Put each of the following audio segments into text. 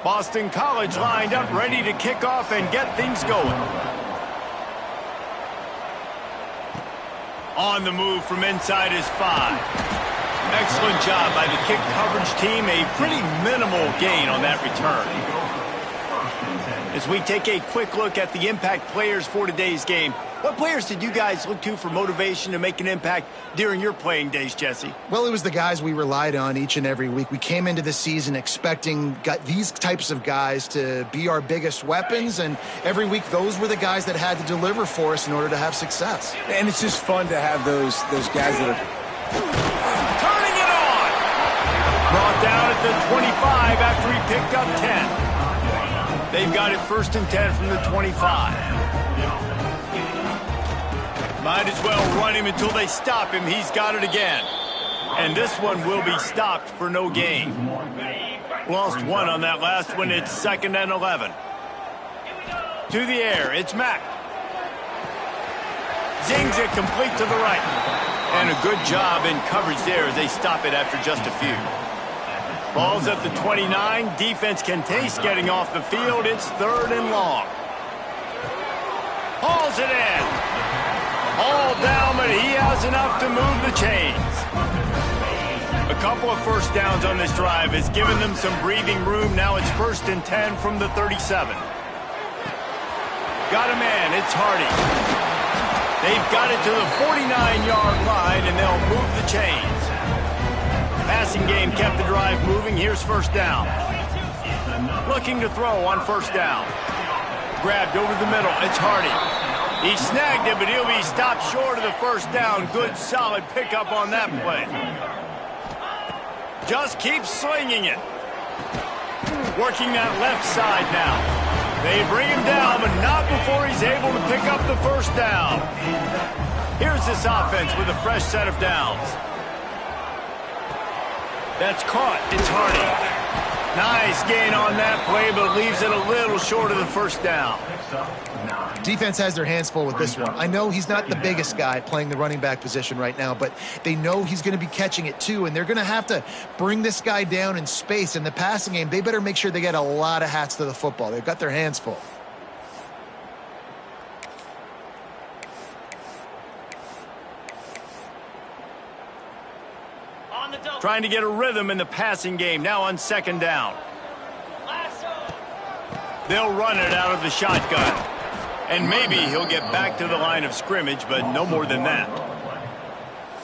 Boston College lined up, ready to kick off and get things going. On the move from inside his 5. Excellent job by the kick coverage team. A pretty minimal gain on that return. As we take a quick look at the impact players for today's game, what players did you guys look to for motivation to make an impact during your playing days, Jesse? Well, it was the guys we relied on each and every week. We came into the season expecting these types of guys to be our biggest weapons, and every week those were the guys that had to deliver for us in order to have success. And it's just fun to have those guys that are turning it on. Brought down at the 25 after he picked up 10. They've got it 1st and 10 from the 25. Might as well run him until they stop him. He's got it again. And this one will be stopped for no gain. Lost 1 on that last one. It's 2nd and 11. To the air, it's Mack. Zings it complete to the right. And a good job in coverage there as they stop it after just a few. Ball's at the 29. Defense can taste getting off the field. It's 3rd and long. Hauls it in. All down, but he has enough to move the chains. A couple of first downs on this drive has given them some breathing room. Now it's 1st and 10 from the 37. Got a man. It's Hardy. They've got it to the 49-yard line, and they'll move the chains. Passing game kept the drive moving. Here's 1st down. Looking to throw on 1st down. Grabbed over the middle. It's Hardy. He snagged it, but he'll be stopped short of the 1st down. Good, solid pickup on that play. Just keeps slinging it. Working that left side now. They bring him down, but not before he's able to pick up the 1st down. Here's this offense with a fresh set of downs. That's caught. It's Hardy. Nice gain on that play, but leaves it a little short of the 1st down. Defense has their hands full with this one. I know he's not the biggest guy playing the running back position right now, but they know he's going to be catching it too, and they're going to have to bring this guy down in space. In the passing game, they better make sure they get a lot of hats to the football. They've got their hands full. Trying to get a rhythm in the passing game. Now on 2nd down. They'll run it out of the shotgun. And maybe he'll get back to the line of scrimmage, but no more than that.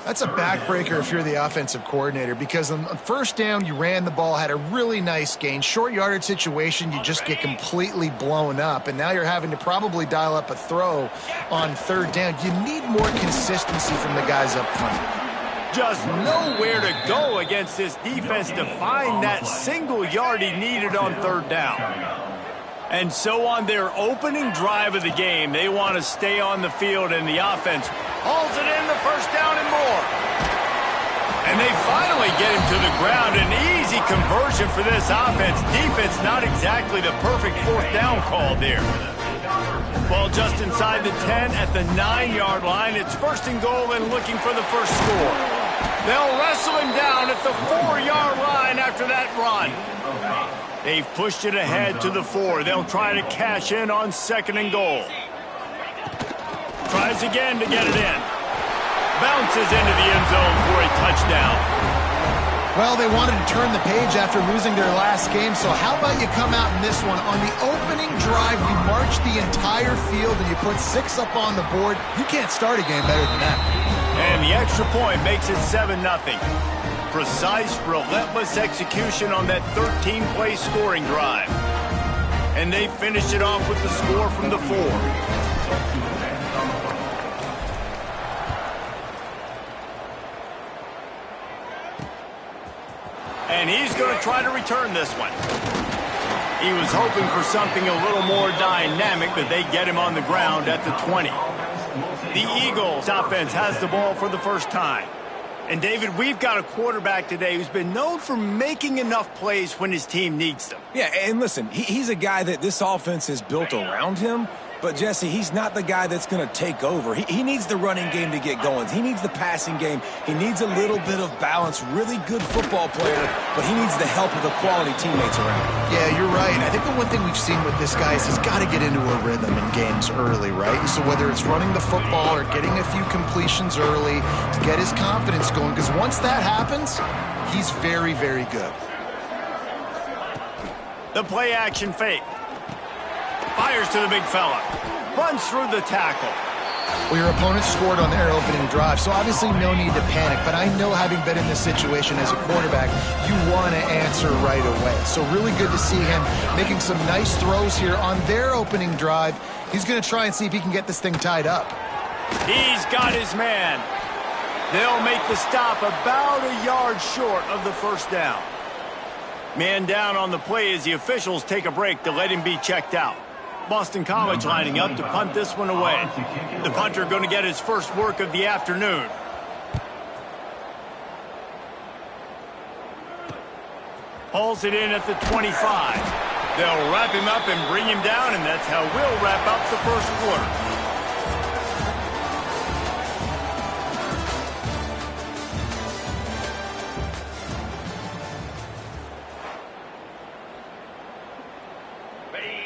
That's a backbreaker if you're the offensive coordinator, because on 1st down, you ran the ball, had a really nice gain. Short yardage situation, you just get completely blown up, and now you're having to probably dial up a throw on 3rd down. You need more consistency from the guys up front. Just nowhere to go against this defense to find that single yard he needed on 3rd down. And so on their opening drive of the game, they want to stay on the field, and the offense hauls it in the 1st down and more. And they finally get him to the ground. An easy conversion for this offense. Defense not exactly the perfect 4th down call there. Ball just inside the 10 at the 9-yard line. It's 1st and goal and looking for the 1st score. They'll wrestle him down at the 4-yard line after that run. They've pushed it ahead to the 4. They'll try to cash in on 2nd and goal. Tries again to get it in. Bounces into the end zone for a touchdown. Well, they wanted to turn the page after losing their last game, so how about you come out in this one? On the opening drive, you march the entire field and you put 6 up on the board. You can't start a game better than that. And the extra point makes it 7-0. Precise, relentless execution on that 13-play scoring drive. And they finished it off with the score from the 4. And he's going to try to return this one. He was hoping for something a little more dynamic, but they get him on the ground at the 20. The Eagles offense has the ball for the 1st time. And, David, we've got a quarterback today who's been known for making enough plays when his team needs them. Yeah, and listen, he's a guy that this offense is built around him. But, Jesse, he's not the guy that's going to take over. He needs the running game to get going. He needs the passing game. He needs a little bit of balance. Really good football player, but he needs the help of the quality teammates around. Yeah, you're right. I think the one thing we've seen with this guy is he's got to get into a rhythm in games early, right? So whether it's running the football or getting a few completions early to get his confidence going, because once that happens, he's very, very good. The play action fake. Fires to the big fella. Runs through the tackle. Well, your opponent scored on their opening drive, so obviously no need to panic. But I know, having been in this situation as a quarterback, you want to answer right away. So really good to see him making some nice throws here on their opening drive. He's going to try and see if he can get this thing tied up. He's got his man. They'll make the stop about a yard short of the first down. Man down on the play as the officials take a break to let him be checked out. Boston College lining up to punt this one away. The punter going to get his first work of the afternoon. Hauls it in at the 25. They'll wrap him up and bring him down, and that's how we'll wrap up the first quarter.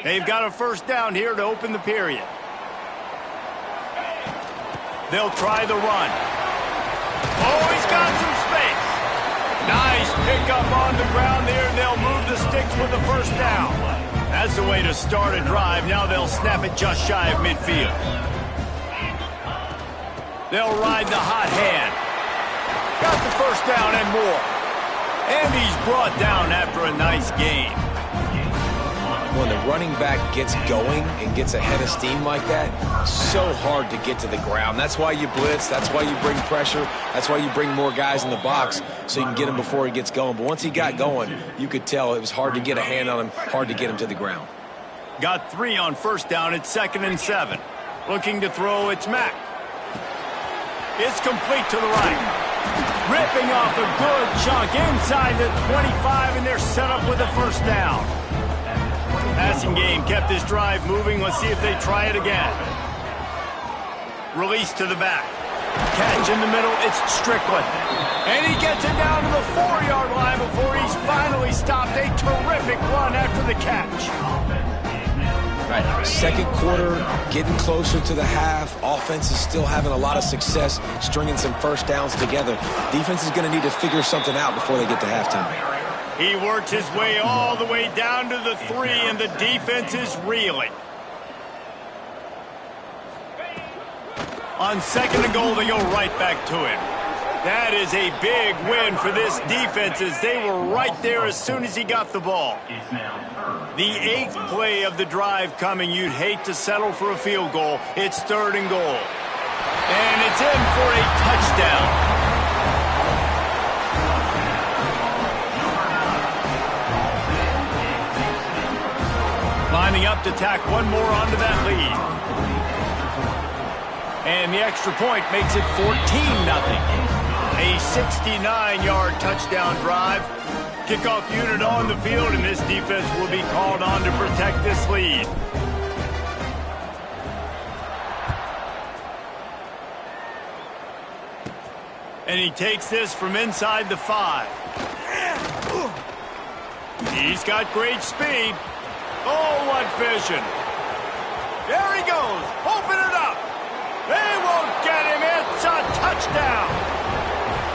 They've got a first down here to open the period. They'll try the run. Oh, he's got some space. Nice pickup on the ground there, and they'll move the sticks with the first down. That's the way to start a drive. Now they'll snap it just shy of midfield. They'll ride the hot hand. Got the first down and more. And he's brought down after a nice gain. When the running back gets going and gets ahead of steam like that, so hard to get to the ground. That's why you blitz. That's why you bring pressure. That's why you bring more guys in the box so you can get him before he gets going. But once he got going, you could tell it was hard to get a hand on him, hard to get him to the ground. Got 3 on first down. It's 2nd and 7. Looking to throw, it's Mack. It's complete to the right. Ripping off a good chunk inside the 25, and they're set up with a first down. Passing game kept this drive moving. Let's see if they try it again. Release to the back. Catch in the middle. It's Strickland. And he gets it down to the 4-yard line before he's finally stopped. A terrific run after the catch. Right. Second quarter, getting closer to the half. Offense is still having a lot of success stringing some first downs together. Defense is going to need to figure something out before they get to halftime. He works his way all the way down to the 3, and the defense is reeling. On 2nd and goal, they go right back to him. That is a big win for this defense, as they were right there as soon as he got the ball. The 8th play of the drive coming. You'd hate to settle for a field goal. It's 3rd and goal. And it's in for a touchdown. Lining up to tack one more onto that lead. And the extra point makes it 14-0. A 69-yard touchdown drive. Kickoff unit on the field, and this defense will be called on to protect this lead. And he takes this from inside the 5. He's got great speed. Oh, what vision. There he goes. Open it up. They won't get him. It's a touchdown.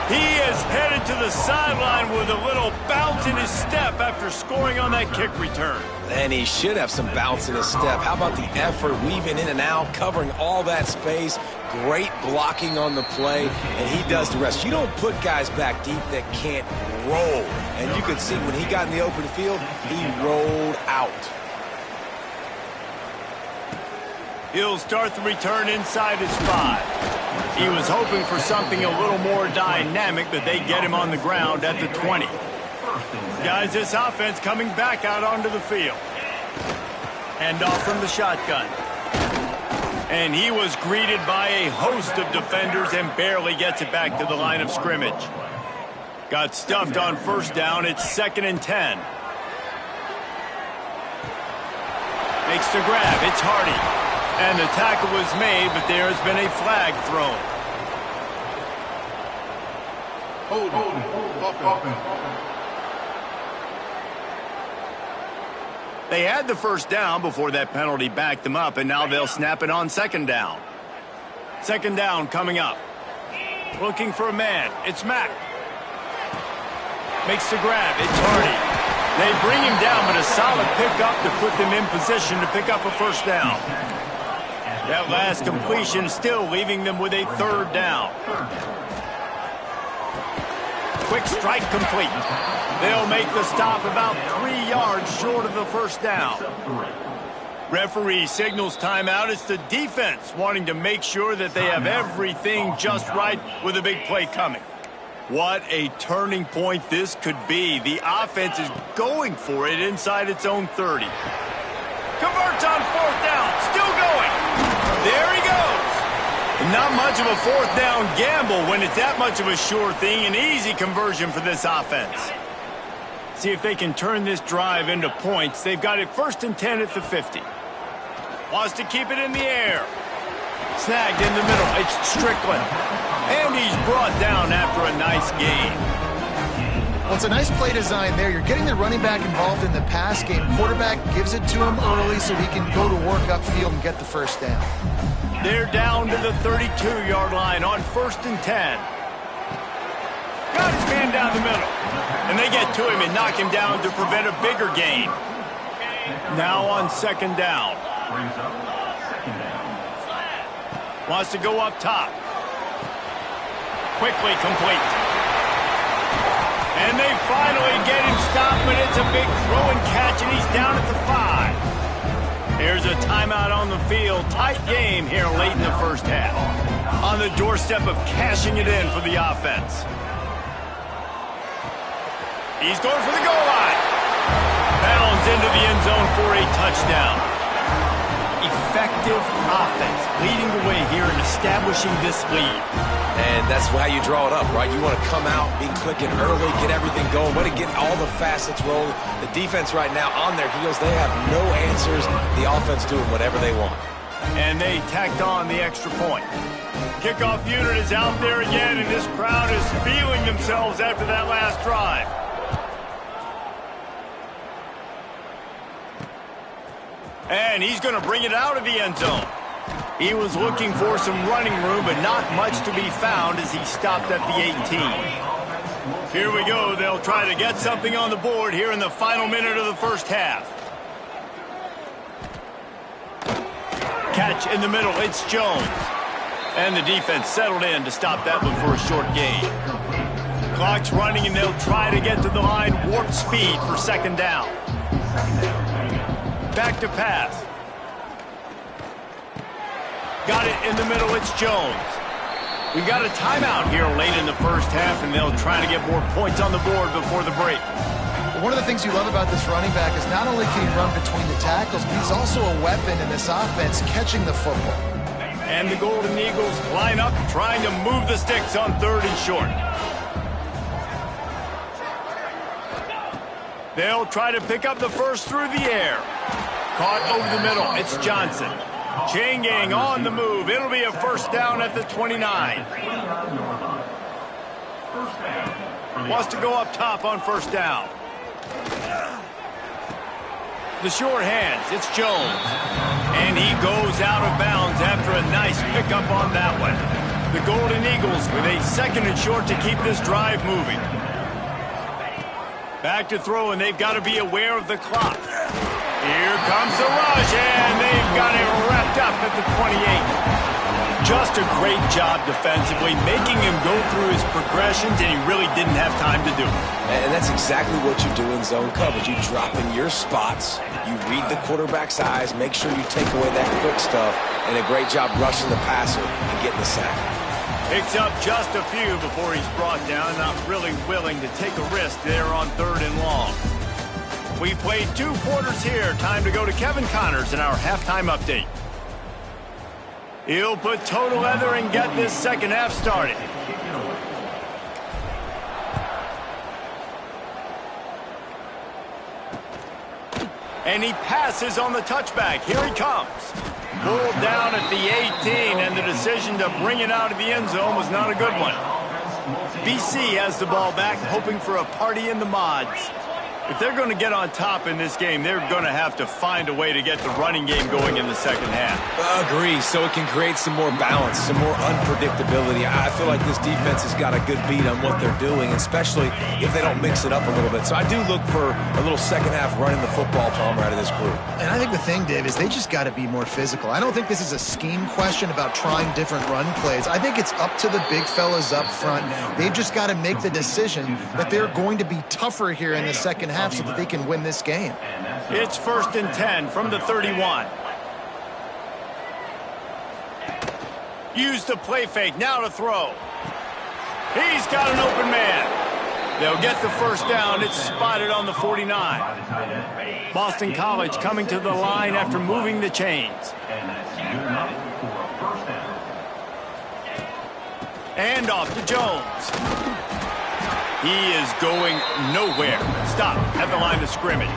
He is headed to the sideline with a little bounce in his step after scoring on that kick return. And he should have some bounce in his step. How about the effort, weaving in and out, covering all that space. Great blocking on the play, and he does the rest. You don't put guys back deep that can't roll. And you could see when he got in the open field, he rolled out. He'll start the return inside his 5. He was hoping for something a little more dynamic, but they get him on the ground at the 20. Guys, this offense coming back out onto the field. Hand off from the shotgun. And he was greeted by a host of defenders and barely gets it back to the line of scrimmage. Got stuffed on first down. It's 2nd and 10. Makes the grab. It's Hardy. And the tackle was made, but there has been a flag thrown. They had the first down before that penalty backed them up, and now they'll snap it on second down. Second down coming up. Looking for a man. It's Mack. Makes the grab. It's Hardy. They bring him down, but a solid pickup to put them in position to pick up a first down. That last completion still leaving them with a third down. Quick strike complete. They'll make the stop about 3 yards short of the first down. Referee signals timeout. It's the defense wanting to make sure that they have everything just right with a big play coming. What a turning point this could be. The offense is going for it inside its own 30. Converts on fourth down. Still going. There he goes. Not much of a fourth down gamble when it's that much of a sure thing. An easy conversion for this offense. See if they can turn this drive into points. They've got it 1st and 10 at the 50. Wants to keep it in the air. Snagged in the middle. It's Strickland. And he's brought down after a nice gain. Well, it's a nice play design there. You're getting the running back involved in the pass game. Quarterback gives it to him early so he can go to work upfield and get the first down. They're down to the 32-yard line on 1st and 10. Got his man down the middle. And they get to him and knock him down to prevent a bigger gain. Now on second down. Wants to go up top. Quickly complete. And they finally get him stopped, but it's a big throw and catch, and he's down at the 5. There's a timeout on the field. Tight game here late in the first half. On the doorstep of cashing it in for the offense. He's going for the goal line. Bounds into the end zone for a touchdown. Effective offense leading the way here and establishing this lead. And that's how you draw it up, right? You want to come out, be clicking early, get everything going, want to get all the facets rolling. The defense right now on their heels, they have no answers. The offense doing whatever they want. And they tacked on the extra point. Kickoff unit is out there again, and this crowd is feeling themselves after that last drive. And he's going to bring it out of the end zone. He was looking for some running room, but not much to be found as he stopped at the 18. Here we go. They'll try to get something on the board here in the final minute of the first half. Catch in the middle. It's Jones. And the defense settled in to stop that one for a short gain. Clock's running, and they'll try to get to the line. Warp speed for second down. Back to pass. Got it in the middle. It's Jones. We got a timeout here late in the first half, and they'll try to get more points on the board before the break. One of the things you love about this running back is not only can he run between the tackles, but he's also a weapon in this offense catching the football. And the Golden Eagles line up trying to move the sticks on 3rd and short. They'll try to pick up the first through the air. Caught over the middle. It's Johnson. Chain gang on the move. It'll be a first down at the 29. Wants to go up top on first down. The short hands. It's Jones. And he goes out of bounds after a nice pickup on that one. The Golden Eagles with a 2nd and short to keep this drive moving. Back to throw, and they've got to be aware of the clock. Here comes the rush, and they've got it wrapped up at the 28. Just a great job defensively, making him go through his progressions, and he really didn't have time to do it. And that's exactly what you do in zone coverage. You drop in your spots, you read the quarterback's eyes, make sure you take away that quick stuff, and a great job rushing the passer and getting the sack. Picks up just a few before he's brought down, not really willing to take a risk there on 3rd and long. We played 2 quarters here. Time to go to Kevin Connors in our halftime update. He'll put toe to leather and get this second half started. And he passes on the touchback. Here he comes. Pulled down at the 18, and the decision to bring it out of the end zone was not a good one. BC has the ball back, hoping for a party in the mods. If they're going to get on top in this game, they're going to have to find a way to get the running game going in the second half. Agree, so it can create some more balance, some more unpredictability. I feel like this defense has got a good beat on what they're doing, especially if they don't mix it up a little bit. So I do look for a little second half running the football, Palmer, out of this group. And I think the thing, Dave, is they just got to be more physical. I don't think this is a scheme question about trying different run plays. I think it's up to the big fellas up front. They've just got to make the decision that they're going to be tougher here in the second half so that they can win this game. It's 1st and 10 from the 31. Use the play fake, now to throw. He's got an open man. They'll get the first down. It's spotted on the 49. Boston College coming to the line after moving the chains. And off to Jones. He is going nowhere. Stop at the line of scrimmage.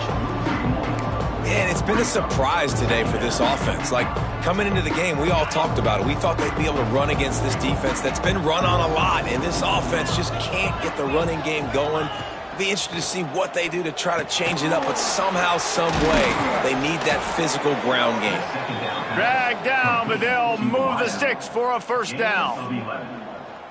Man, it's been a surprise today for this offense. Like, coming into the game, we all talked about it. We thought they'd be able to run against this defense that's been run on a lot, and this offense just can't get the running game going. Be interested to see what they do to try to change it up, but somehow, some way, they need that physical ground game. Drag down, but they'll move the sticks for a first down.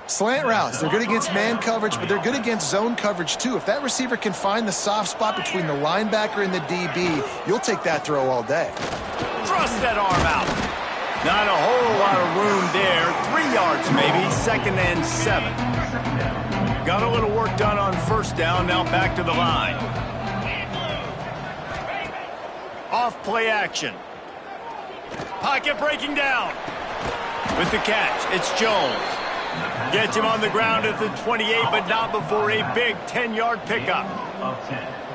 Slant routes, they're good against man coverage, but they're good against zone coverage too. If that receiver can find the soft spot between the linebacker and the DB, you'll take that throw all day. Thrust that arm out. Not a whole lot of room there. 3 yards maybe, 2nd and 7. Got a little work done on first down, now back to the line. Off play action. Pocket breaking down. With the catch, it's Jones. Gets him on the ground at the 28, but not before a big 10-yard pickup.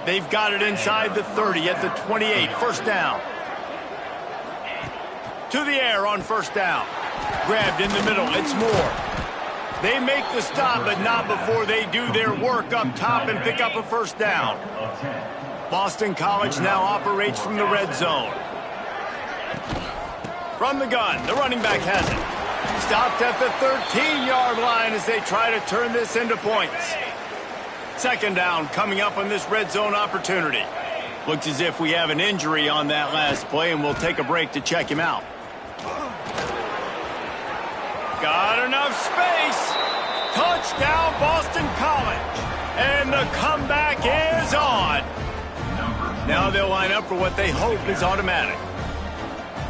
They've got it inside the 30 at the 28. First down. To the air on first down. Grabbed in the middle. It's Moore. They make the stop, but not before they do their work up top and pick up a first down. Boston College now operates from the red zone. From the gun, the running back has it. Stopped at the 13-yard line as they try to turn this into points. Second down coming up on this red zone opportunity. Looks as if we have an injury on that last play, and we'll take a break to check him out. Got enough space. Touchdown, Boston College. And the comeback is on. Now they'll line up for what they hope is automatic.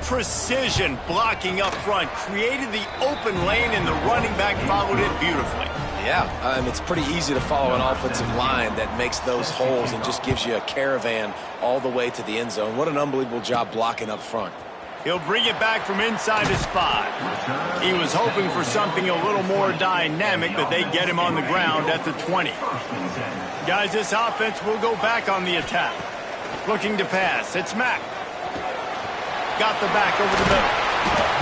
Precision blocking up front created the open lane, and the running back followed it beautifully. Yeah, it's pretty easy to follow an offensive line that makes those holes and just gives you a caravan all the way to the end zone. What an unbelievable job blocking up front. He'll bring it back from inside his 5. He was hoping for something a little more dynamic, but they get him on the ground at the 20. Guys, this offense will go back on the attack. Looking to pass. It's Mack. Got the back over the middle.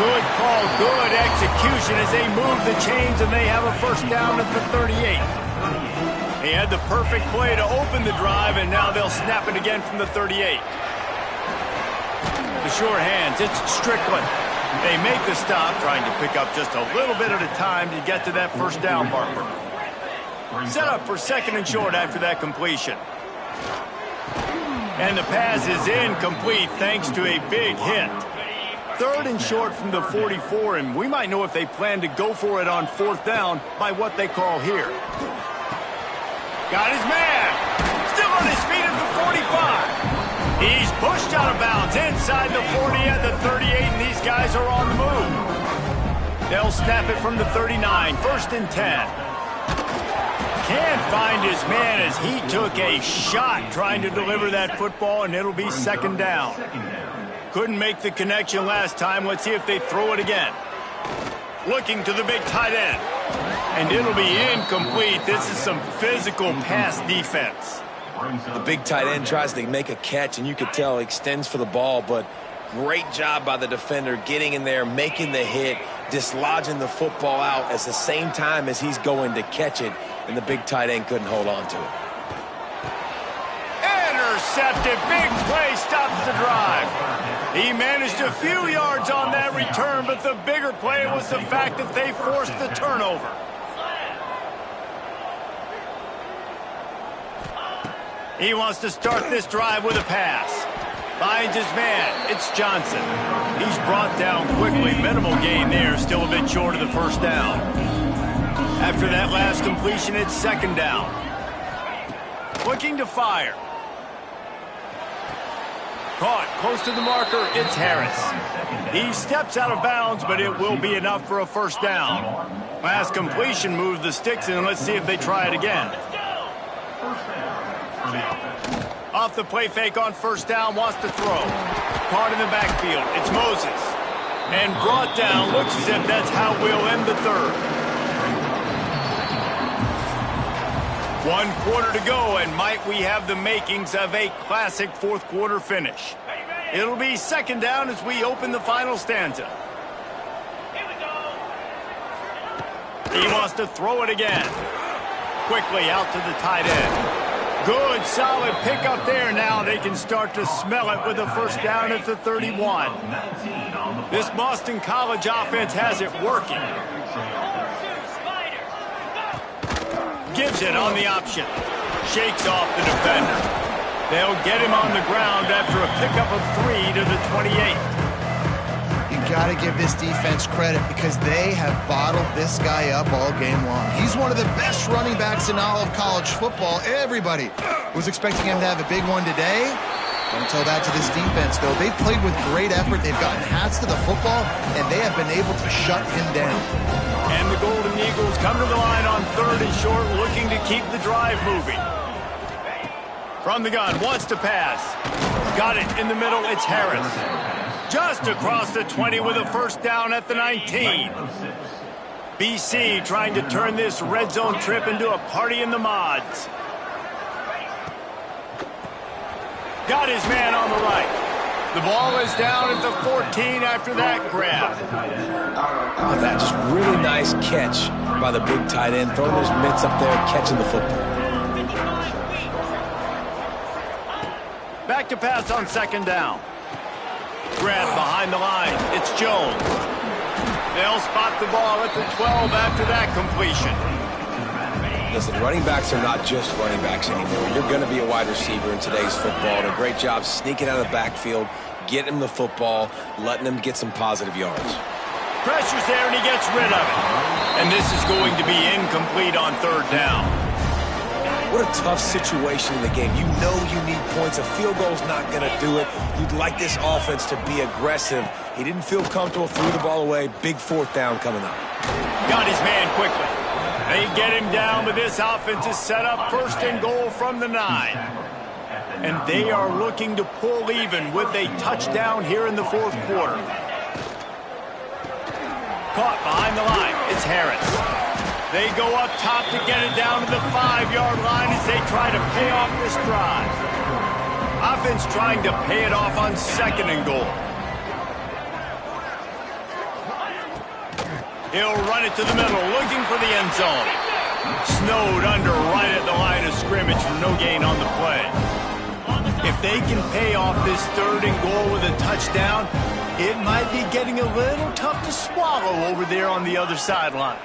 Good call, good execution as they move the chains, and they have a first down at the 38. He had the perfect play to open the drive, and now they'll snap it again from the 38. The sure hands, it's Strickland. They make the stop, trying to pick up just a little bit at a time to get to that first down marker. Set up for 2nd and short after that completion. And the pass is incomplete thanks to a big hit. 3rd and short from the 44, and we might know if they plan to go for it on 4th down by what they call here. Got his man. Still on his feet at the 45. He's pushed out of bounds inside the 40 at the 38, and these guys are on the move. They'll snap it from the 39, 1st and 10. Can't find his man as he took a shot trying to deliver that football, and it'll be 2nd down. Couldn't make the connection last time. Let's see if they throw it again. Looking to the big tight end. And it'll be incomplete. This is some physical pass defense. The big tight end tries to make a catch, and you could tell he extends for the ball, but great job by the defender getting in there, making the hit, dislodging the football out at the same time as he's going to catch it, and the big tight end couldn't hold on to it. Intercepted. Big play stops the drive. He managed a few yards on that return, but the bigger play was the fact that they forced the turnover. He wants to start this drive with a pass. Finds his man. It's Johnson. He's brought down quickly. Minimal gain there. Still a bit short of the first down. After that last completion, it's second down. Looking to fire. Caught close to the marker. It's Harris. He steps out of bounds, but it will be enough for a first down. Last completion moved the sticks in. Let's see if they try it again. Off the play fake on first down, wants to throw. Caught in the backfield. It's Moses. And brought down. Looks as if that's how we'll end the third. 1 quarter to go, and might we have the makings of a classic fourth quarter finish. It'll be second down as we open the final stanza. He wants to throw it again. Quickly out to the tight end. Good, solid pickup there. Now they can start to smell it with a first down at the 31. This Boston College offense has it working. Gives it on the option. Shakes off the defender. They'll get him on the ground after a pickup of 3 to the 28. Got to give this defense credit because they have bottled this guy up all game long. He's one of the best running backs in all of college football. Everybody was expecting him to have a big one today. Don't tell that to this defense, though. They've played with great effort. They've gotten hats to the football, and they have been able to shut him down. And the Golden Eagles come to the line on 3rd and short, looking to keep the drive moving. From the gun, wants to pass. Got it in the middle. It's Harris. Just across the 20 with a first down at the 19. BC trying to turn this red zone trip into a party in the mods. Got his man on the right. The ball is down at the 14 after that grab. Oh, that just really nice catch by the big tight end, throwing his mitts up there, catching the football. Back to pass on second down. Grab behind the line. It's Jones. They'll spot the ball at the 12 after that completion. Listen, running backs are not just running backs anymore. You're going to be a wide receiver in today's football. And a great job sneaking out of the backfield, getting him the football, letting him get some positive yards. Pressure's there, and he gets rid of it. And this is going to be incomplete on third down. What a tough situation in the game. You know you need points. A field goal's not going to do it. You'd like this offense to be aggressive. He didn't feel comfortable, threw the ball away. Big fourth down coming up. Got his man quickly. They get him down, but this offense is set up 1st and goal from the 9. And they are looking to pull even with a touchdown here in the fourth quarter. Caught behind the line. It's Harris. They go up top to get it down to the 5-yard line as they try to pay off this drive. Offense trying to pay it off on 2nd and goal. He'll run it to the middle, looking for the end zone. Snowed under right at the line of scrimmage for no gain on the play. If they can pay off this 3rd and goal with a touchdown, it might be getting a little tough to swallow over there on the other sideline.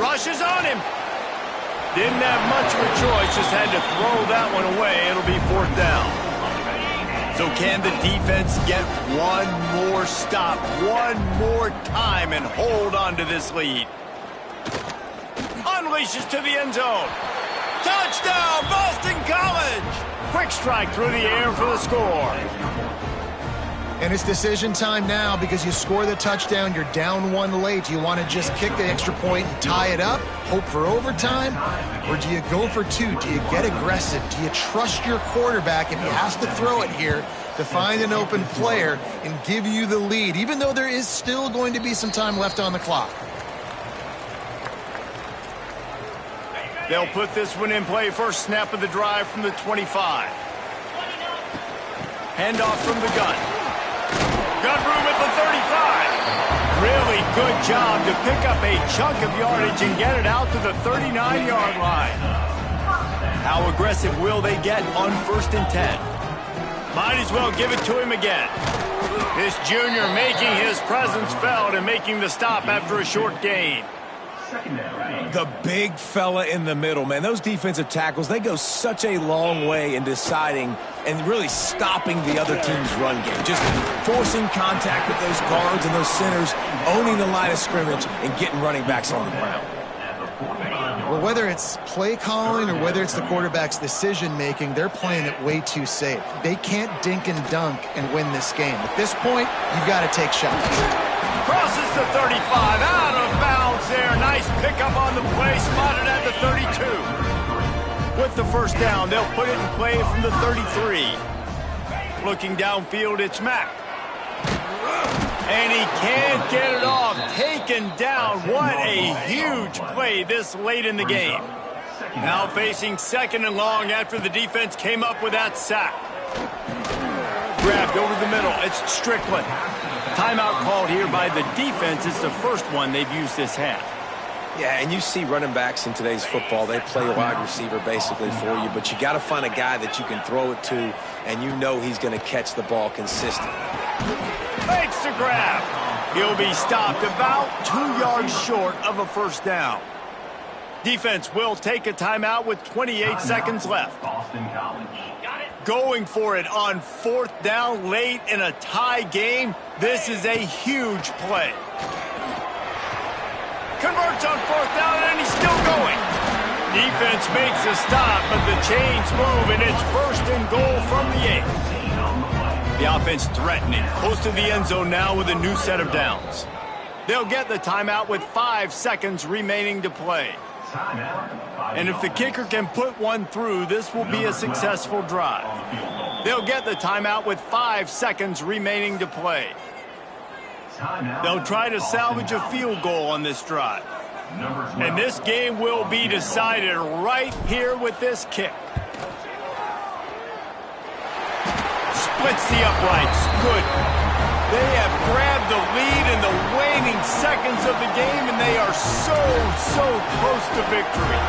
Rushes on him. Didn't have much of a choice, just had to throw that one away. It'll be 4th down. So can the defense get one more stop, one more time, and hold on to this lead? Unleashes to the end zone. Touchdown, Boston College! Quick strike through the air for the score. And it's decision time now because you score the touchdown, you're down 1 late. Do you want to just kick the extra point and tie it up, hope for overtime? Or do you go for 2? Do you get aggressive? Do you trust your quarterback if he has to throw it here to find an open player and give you the lead, even though there is still going to be some time left on the clock? They'll put this one in play. First snap of the drive from the 25. Handoff from the gun. Got room at the 35. Really good job to pick up a chunk of yardage and get it out to the 39-yard line. How aggressive will they get on 1st and 10? Might as well give it to him again. This junior making his presence felt and making the stop after a short gain. The big fella in the middle, man. Those defensive tackles, they go such a long way in deciding and really stopping the other team's run game. Just forcing contact with those guards and those centers, owning the line of scrimmage, and getting running backs on the ground. Well, whether it's play calling or whether it's the quarterback's decision-making, they're playing it way too safe. They can't dink and dunk and win this game. At this point, you've got to take shots. Crosses the 35, out of bounds there. Nice pickup on the play, spotted at the 32. With the first down, they'll put it in play from the 33. Looking downfield, it's Mack. And he can't get it off. Taken down. What a huge play this late in the game. Now facing second and long after the defense came up with that sack. Grabbed over the middle. It's Strickland. Timeout called here by the defense. It's the first one they've used this half. Yeah, and you see running backs in today's football, they play wide receiver basically for you, but you got to find a guy that you can throw it to, and you know he's going to catch the ball consistently. Makes the grab. He'll be stopped about 2 yards short of a first down. Defense will take a timeout with 28 seconds left. Going for it on fourth down late in a tie game. This is a huge play. Converts on fourth down, and he's still going. Defense makes a stop, but the chains move, and it's first and goal from the 8. The offense threatening, close to the end zone now with a new set of downs. They'll get the timeout with 5 seconds remaining to play. And if the kicker can put one through, this will be a successful drive. They'll get the timeout with 5 seconds remaining to play. They'll try to salvage a field goal on this drive. And this game will be decided right here with this kick. Splits the uprights. Good. They have grabbed the lead in the waning seconds of the game, and they are so close to victory.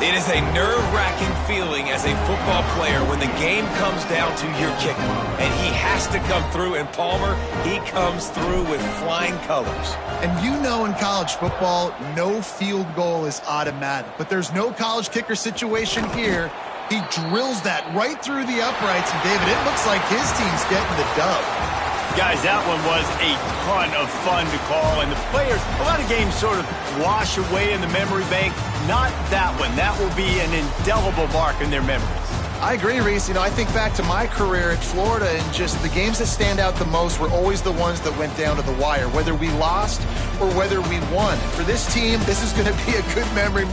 It is a nerve-wracking feeling as a football player when the game comes down to your kicker, and he has to come through. And Palmer, he comes through with flying colors. And you know in college football, no field goal is automatic. But there's no college kicker situation here. He drills that right through the uprights, and David, it looks like his team's getting the dub. Guys, that one was a ton of fun to call, and the players, a lot of games sort of wash away in the memory bank. Not that one. That will be an indelible mark in their memories. I agree, Reese. I think back to my career at Florida, and just the games that stand out the most were always the ones that went down to the wire, whether we lost or whether we won. For this team, this is going to be a good memory.